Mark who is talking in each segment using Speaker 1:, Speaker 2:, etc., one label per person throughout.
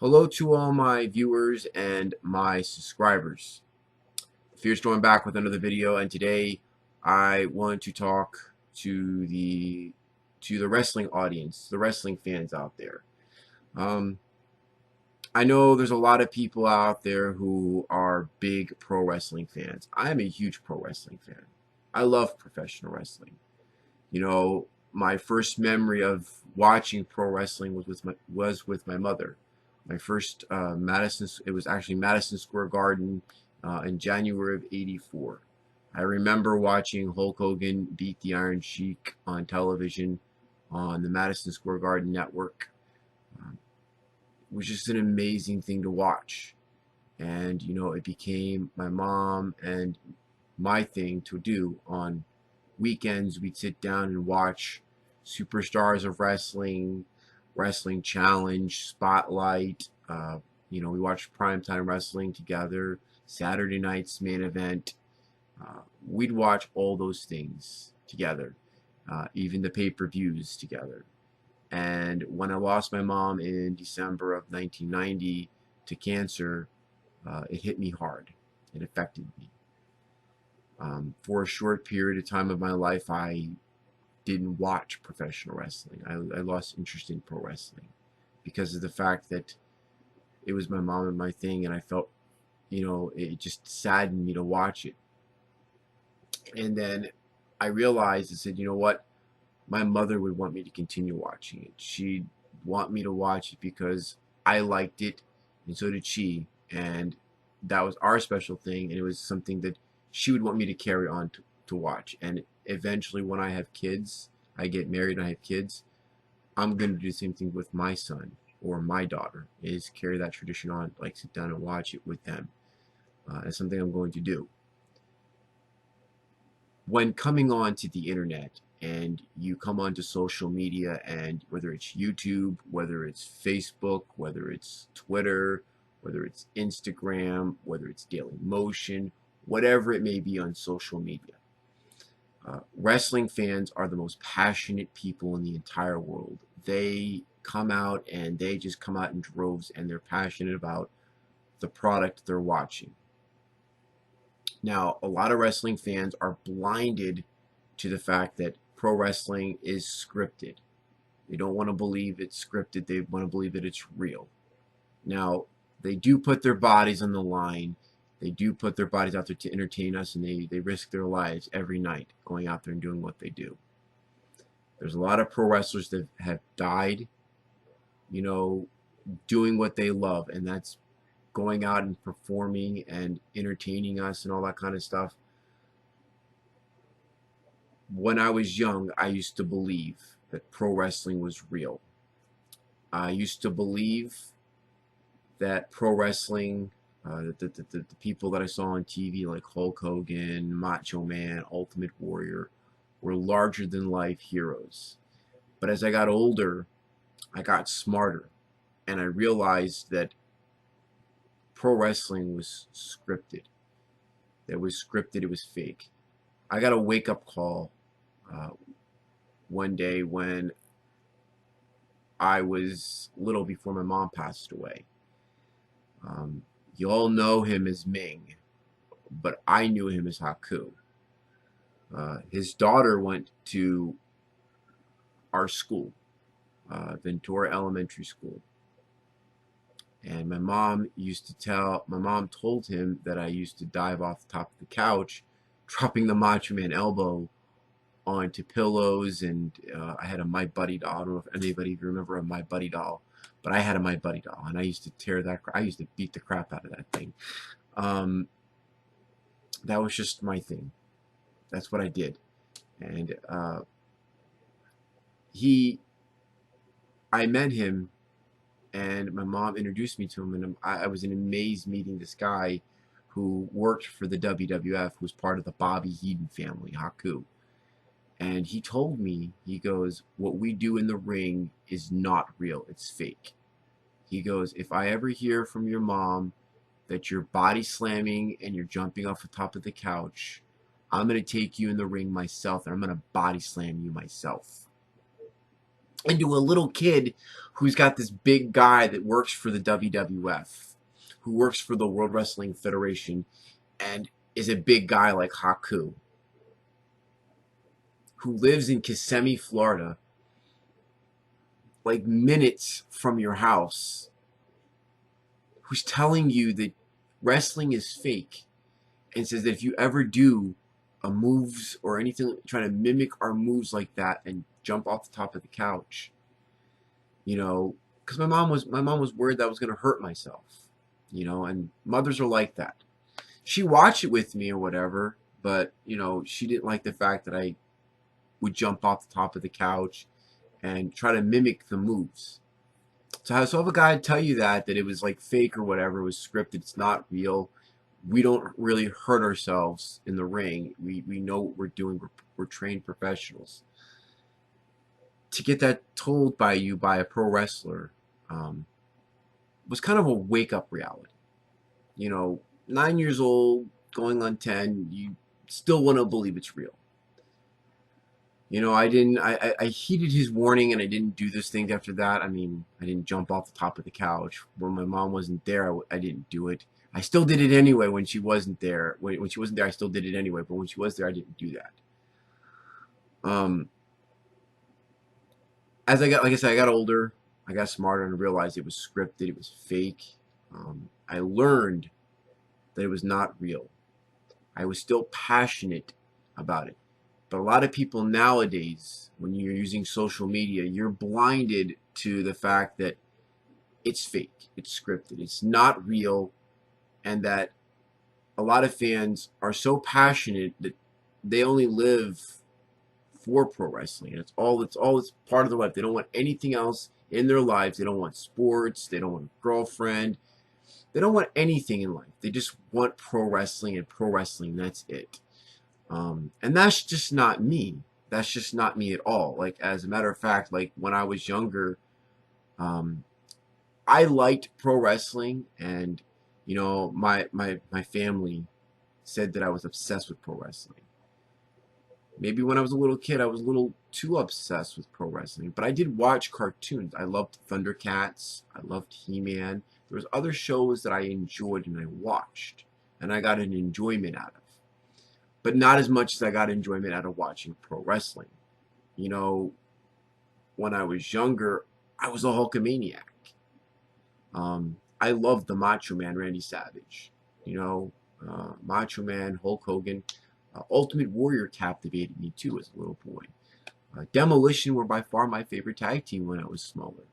Speaker 1: Hello to all my viewers and my subscribers. TheFearedStorm back with another video, and today I want to talk to the wrestling audience, the wrestling fans out there. Um, I know there's a lot of people out there who are big pro wrestling fans. I'm a huge pro wrestling fan. I love professional wrestling. You know, my first memory of watching pro wrestling was with my mother. My first it was actually Madison Square Garden in January of '84. I remember watching Hulk Hogan beat the Iron Sheik on television on the Madison Square Garden network. Um, it was just an amazing thing to watch. And, it became my mom and my thing to do on weekends. We'd sit down and watch Superstars of Wrestling, Wrestling Challenge, Spotlight. We watched Primetime Wrestling together, Saturday night's main event. We'd watch all those things together, even the pay-per-views together. And when I lost my mom in December of 1990 to cancer, it hit me hard. It affected me. For a short period of time of my life, I didn't watch professional wrestling. I lost interest in pro wrestling because of the fact that it was my mom and my thing, and I felt, it just saddened me to watch it. And then I realized, I said, you know what? My mother would want me to continue watching it. She'd want me to watch it because I liked it, and so did she. And that was our special thing, and it was something that she would want me to carry on to watch. And eventually, when I have kids, I get married and I have kids, I'm going to do the same thing with my son or my daughter, is carry that tradition on, like sit down and watch it with them. It's something I'm going to do. When coming on to the internet and you come onto social media, and whether it's YouTube, whether it's Facebook, whether it's Twitter, whether it's Instagram, whether it's Daily Motion, whatever it may be on social media, wrestling fans are the most passionate people in the entire world. They come out and they just come out in droves, and they're passionate about the product they're watching. Now, a lot of wrestling fans are blinded to the fact that pro wrestling is scripted. They don't want to believe it's scripted. They want to believe that it's real. Now, they do put their bodies on the line. They do put their bodies out there to entertain us, and they risk their lives every night going out there and doing what they do. There's a lot of pro wrestlers that have died, doing what they love, and that's going out and performing and entertaining us and all that kind of stuff. When I was young, I used to believe that pro wrestling was real. I used to believe that pro wrestling, the people that I saw on TV like Hulk Hogan, Macho Man, Ultimate Warrior, were larger than life heroes. But as I got older, I got smarter, and I realized that pro wrestling was scripted. It was scripted, it was fake. I got a wake-up call one day when I was little, before my mom passed away. You all know him as Ming, but I knew him as Haku. His daughter went to our school, Ventura Elementary School. And my mom told him that I used to dive off the top of the couch, dropping the Macho Man elbow onto pillows, and I had a My Buddy doll. I don't know if anybody remember a My Buddy doll, but I had a My Buddy doll, and I used to beat the crap out of that thing. That was just my thing. That's what I did. And I met him, and my mom introduced me to him, and I was amazed meeting this guy who worked for the WWF, who was part of the Bobby Heenan family, Haku. And he told me, he goes, what we do in the ring is not real, it's fake. He goes, if I ever hear from your mom that you're body slamming and you're jumping off the top of the couch, I'm going to take you in the ring myself, and I'm going to body slam you myself. into a little kid who's got this big guy that works for the WWF, who works for the World Wrestling Federation, and is a big guy like Haku, who lives in Kissimmee, Florida, like minutes from your house, who's telling you that wrestling is fake, and says that if you ever do a moves or anything trying to mimic our moves like that and jump off the top of the couch, you know, because my mom was worried that I was going to hurt myself, you know, and mothers are like that. She watched it with me or whatever, but you know, she didn't like the fact that I would jump off the top of the couch and try to mimic the moves. So I have a guy tell you that it was like fake or whatever, it was scripted, it's not real. We don't really hurt ourselves in the ring. We know what we're doing. We're trained professionals. To get that told by you by a pro wrestler was kind of a wake up reality. You know, 9 years old, going on 10, you still want to believe it's real. You know, I heeded his warning and I didn't do those things after that. I mean, I didn't jump off the top of the couch. When my mom wasn't there, I didn't do it. I still did it anyway when she wasn't there. When she wasn't there, I still did it anyway. But when she was there, I didn't do that. As I got, like I said, I got older. I got smarter and realized it was scripted. It was fake. I learned that it was not real. I was still passionate about it. But a lot of people nowadays, when you're using social media, you're blinded to the fact that it's fake, it's scripted, it's not real, and that a lot of fans are so passionate that they only live for pro wrestling. And it's part of their life. They don't want anything else in their lives. They don't want sports, they don't want a girlfriend, they don't want anything in life. They just want pro wrestling and pro wrestling, that's it. And that's just not me. That's just not me at all. Like, as a matter of fact, like when I was younger, um, I liked pro wrestling, and you know, my family said that I was obsessed with pro wrestling. Maybe when I was a little kid, I was a little too obsessed with pro wrestling. But I did watch cartoons. I loved Thundercats. I loved He-Man. There was other shows that I enjoyed and I watched, and I got an enjoyment out of. But not as much as I got enjoyment out of watching pro wrestling. You know, when I was younger, I was a Hulkamaniac. I loved the Macho Man, Randy Savage. You know, Macho Man, Hulk Hogan. Ultimate Warrior captivated me too as a little boy. Demolition were by far my favorite tag team when I was smaller.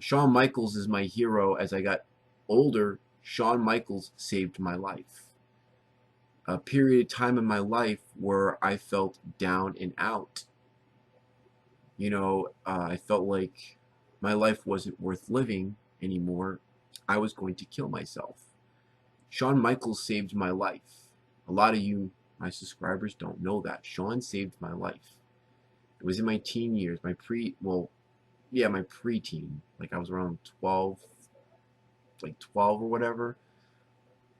Speaker 1: Shawn Michaels is my hero. As I got older, Shawn Michaels saved my life. A period of time in my life where I felt down and out. You know, I felt like my life wasn't worth living anymore. I was going to kill myself. Shawn Michaels saved my life. A lot of you, my subscribers, don't know that. Shawn saved my life. It was in my teen years, my preteen. Like I was around 12, like 12 or whatever.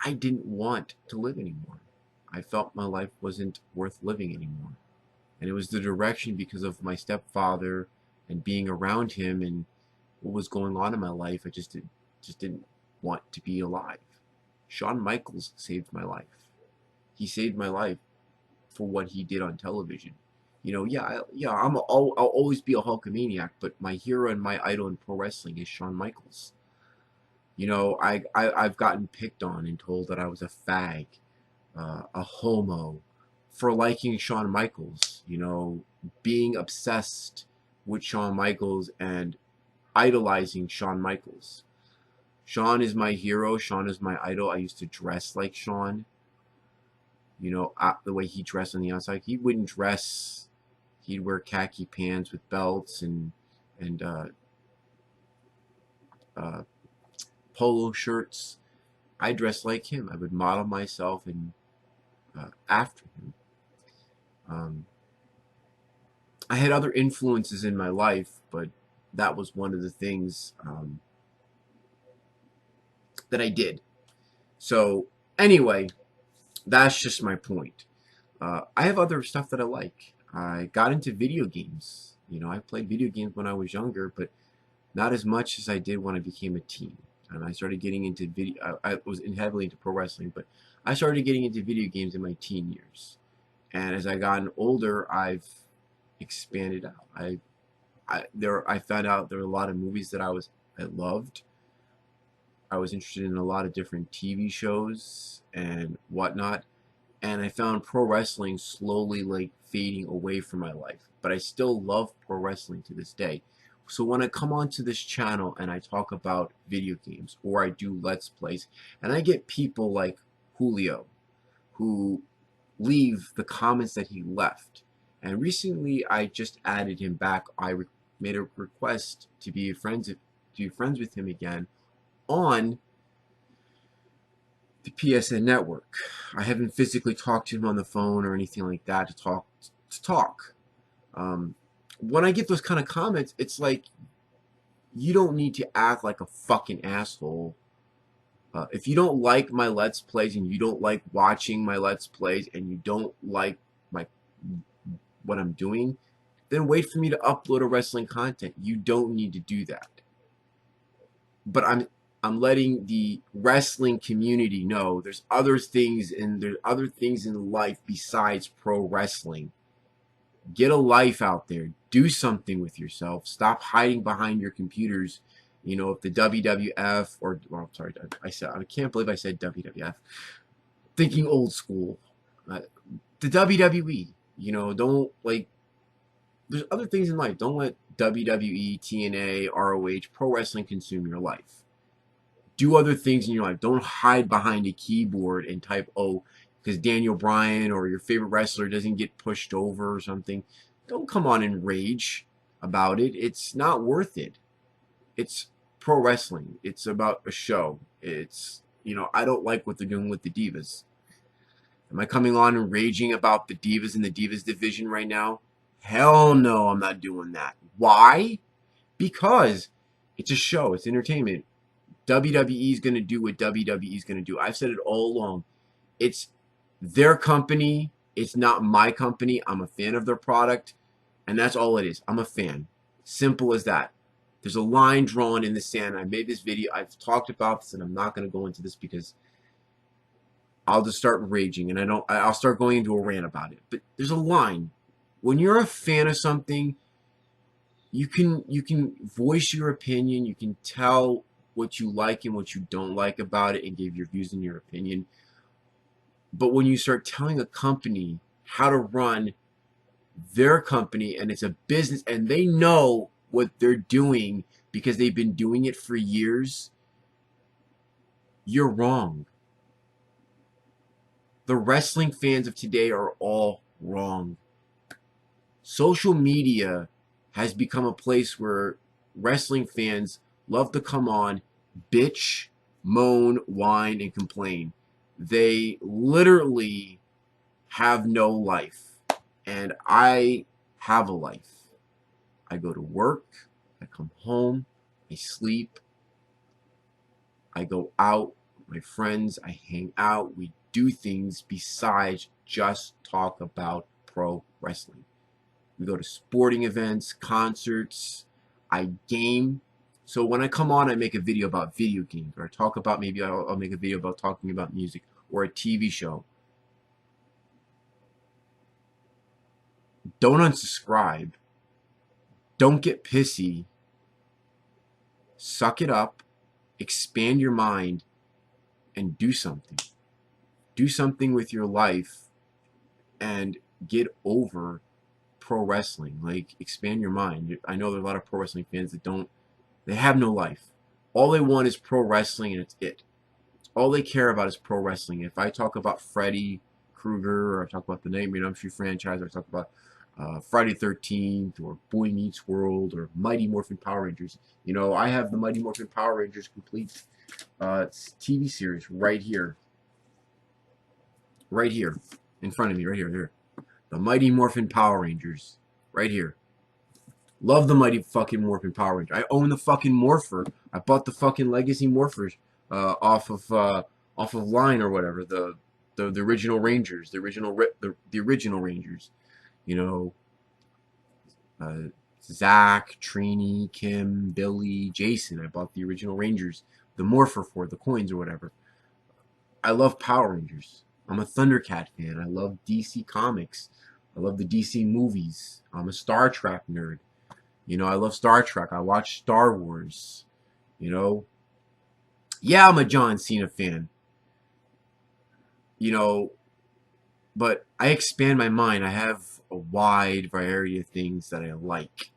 Speaker 1: I didn't want to live anymore. I felt my life wasn't worth living anymore. And it was the direction because of my stepfather and being around him and what was going on in my life. I just didn't want to be alive. Shawn Michaels saved my life. He saved my life for what he did on television. You know, I'll always be a Hulkamaniac, but my hero and my idol in pro wrestling is Shawn Michaels. You know, I've gotten picked on and told that I was a fag, a homo, for liking Shawn Michaels. You know, being obsessed with Shawn Michaels and idolizing Shawn Michaels. Shawn is my hero. Shawn is my idol. I used to dress like Shawn. You know, the way he dressed on the outside, he wouldn't dress. He'd wear khaki pants with belts and uh, polo shirts. I dressed like him. I would model myself and after him. Um, I had other influences in my life, but that was one of the things that I did. So anyway, that's just my point. I have other stuff that I like. I got into video games. You know, I played video games when I was younger, but not as much as I did when I became a teen. And I started getting into video. I was heavily into pro wrestling, but I started getting into video games in my teen years. And as I gotten older, I've expanded out. I found out there were a lot of movies that I loved. I was interested in a lot of different TV shows and whatnot, and I found pro wrestling slowly like fading away from my life. But I still love pro wrestling to this day. So when I come onto this channel and I talk about video games or I do let's plays, and I get people like Julio who leave the comments that he left. And recently I just added him back. Made a request to be friends with him again on the PSN network. I haven't physically talked to him on the phone or anything like that to talk. When I get those kind of comments, it's like, you don't need to act like a fucking asshole. If you don't like my Let's Plays and you don't like watching my Let's Plays and you don't like what I'm doing, then wait for me to upload a wrestling content. You don't need to do that. But I'm letting the wrestling community know there's other things in life besides pro wrestling. Get a life out there. Do something with yourself. Stop hiding behind your computers. You know, if the WWF or, well, sorry, I can't believe I said WWF. Thinking old school. The WWE. You know, don't like. There's other things in life. Don't let WWE, TNA, ROH, pro wrestling consume your life. Do other things in your life. Don't hide behind a keyboard and type, oh, because Daniel Bryan or your favorite wrestler doesn't get pushed over or something. Don't come on and rage about it. It's not worth it. It's pro wrestling. It's about a show. It's, you know, I don't like what they're doing with the Divas. Am I coming on and raging about the Divas in the Divas division right now? Hell no, I'm not doing that. Why? Because it's a show. It's entertainment. WWE is going to do what WWE is going to do. I've said it all along. It's their company. It's not my company. I'm a fan of their product. And that's all it is. I'm a fan. Simple as that. There's a line drawn in the sand. I made this video. I've talked about this, and I'm not going to go into this because I'll just start raging, and I'll start going into a rant about it. But there's a line. When you're a fan of something, you can voice your opinion. You can tell what you like and what you don't like about it and give your views and your opinion. But when you start telling a company how to run their company, and it's a business and they know what they're doing because they've been doing it for years, you're wrong. The wrestling fans of today are all wrong. Social media has become a place where wrestling fans love to come on, bitch, moan, whine, and complain. They literally have no life. And I have a life. I go to work, I come home, I sleep, I go out with my friends, I hang out, we do things besides just talk about pro wrestling. We go to sporting events, concerts, I game. So when I come on, I make a video about video games, or I talk about, maybe I'll make a video about talking about music or a TV show. Don't unsubscribe. Don't get pissy. Suck it up. Expand your mind and do something. Do something with your life and get over pro wrestling. Like, expand your mind. I know there are a lot of pro wrestling fans that they have no life. All they want is pro wrestling, and it's it. All they care about is pro wrestling. If I talk about Freddy Krueger, or I talk about the Nightmare on Elm Street franchise, or I talk about Friday the 13th, or Boy Meets World, or Mighty Morphin Power Rangers. You know, I have the Mighty Morphin Power Rangers complete TV series right here. Right here. In front of me, right here. The Mighty Morphin Power Rangers. Right here. Love the Mighty fucking Morphin Power Ranger. I own the fucking Morpher. I bought the fucking Legacy Morphers off of Line or whatever. The original Rangers. The original Rangers. You know, Zach, Trini, Kim, Billy, Jason. I bought the original Rangers, the Morpher for the coins or whatever. I love Power Rangers. I'm a Thundercat fan. I love DC Comics. I love the DC movies. I'm a Star Trek nerd. You know, I love Star Trek. I watch Star Wars. You know, yeah, I'm a John Cena fan. You know, but I expand my mind. I have a wide variety of things that I like.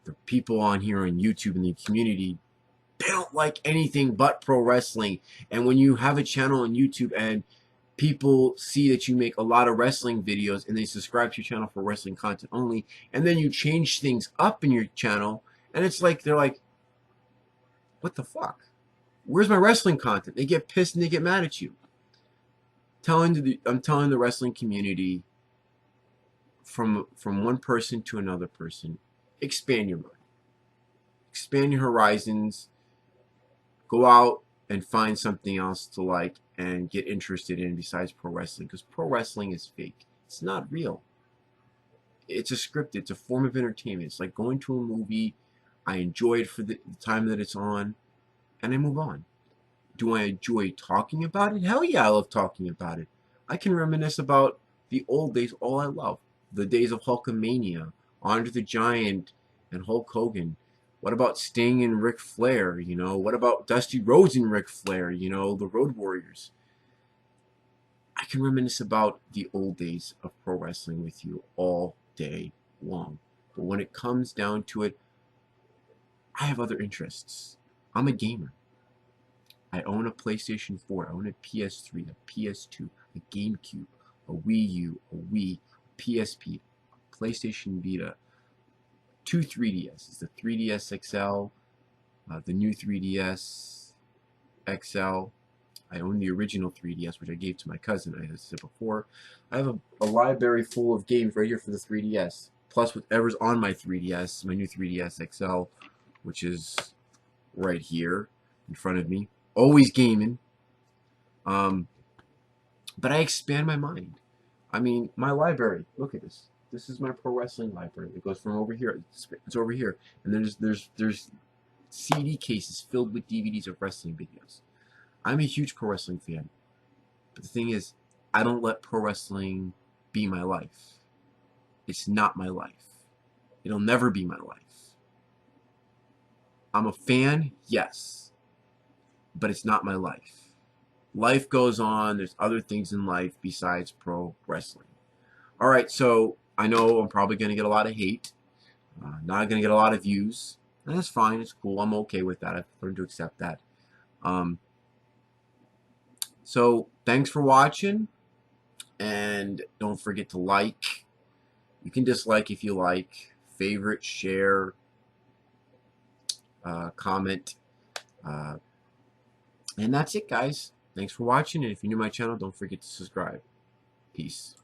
Speaker 1: The people on here on YouTube in the community, they don't like anything but pro wrestling. And when you have a channel on YouTube and people see that you make a lot of wrestling videos and they subscribe to your channel for wrestling content only, and then you change things up in your channel, and it's like they're like, what the fuck? Where's my wrestling content? They get pissed and they get mad at you. I'm telling the wrestling community, from one person to another person, expand your mind, expand your horizons, go out and find something else to like and get interested in besides pro wrestling, because pro wrestling is fake. It's not real. It's a script. It's a form of entertainment. It's like going to a movie. I enjoy it for the time that it's on, and I move on. Do I enjoy talking about it? Hell yeah, I love talking about it. I can reminisce about the old days, all I love. The days of Hulkamania, Andre the Giant, and Hulk Hogan. What about Sting and Ric Flair? You know, what about Dusty Rhodes and Ric Flair? You know, the Road Warriors. I can reminisce about the old days of pro wrestling with you all day long. But when it comes down to it, I have other interests. I'm a gamer. I own a PlayStation 4, I own a PS3, a PS2, a GameCube, a Wii U, a Wii, a PSP, a PlayStation Vita, two 3DSs, the 3DS XL, the new 3DS XL. I own the original 3DS, which I gave to my cousin, as I said before. I have a library full of games right here for the 3DS, plus whatever's on my 3DS, my new 3DS XL, which is right here in front of me. Always gaming. But I expand my mind. I mean, my library. Look at this. This is my pro wrestling library. It goes from over here. It's over here, and there's CD cases filled with DVDs of wrestling videos. I'm a huge pro wrestling fan, but the thing is, I don't let pro wrestling be my life. It's not my life. It'll never be my life. I'm a fan, yes, but it's not my life. Life goes on. There's other things in life besides pro wrestling. All right, so I know I'm probably going to get a lot of hate. Not going to get a lot of views. And that's fine. It's cool. I'm okay with that. I've learned to accept that. So thanks for watching. And don't forget to like. You can dislike if you like. Favorite, share, comment. And that's it, guys. Thanks for watching. And if you're new to my channel, don't forget to subscribe. Peace.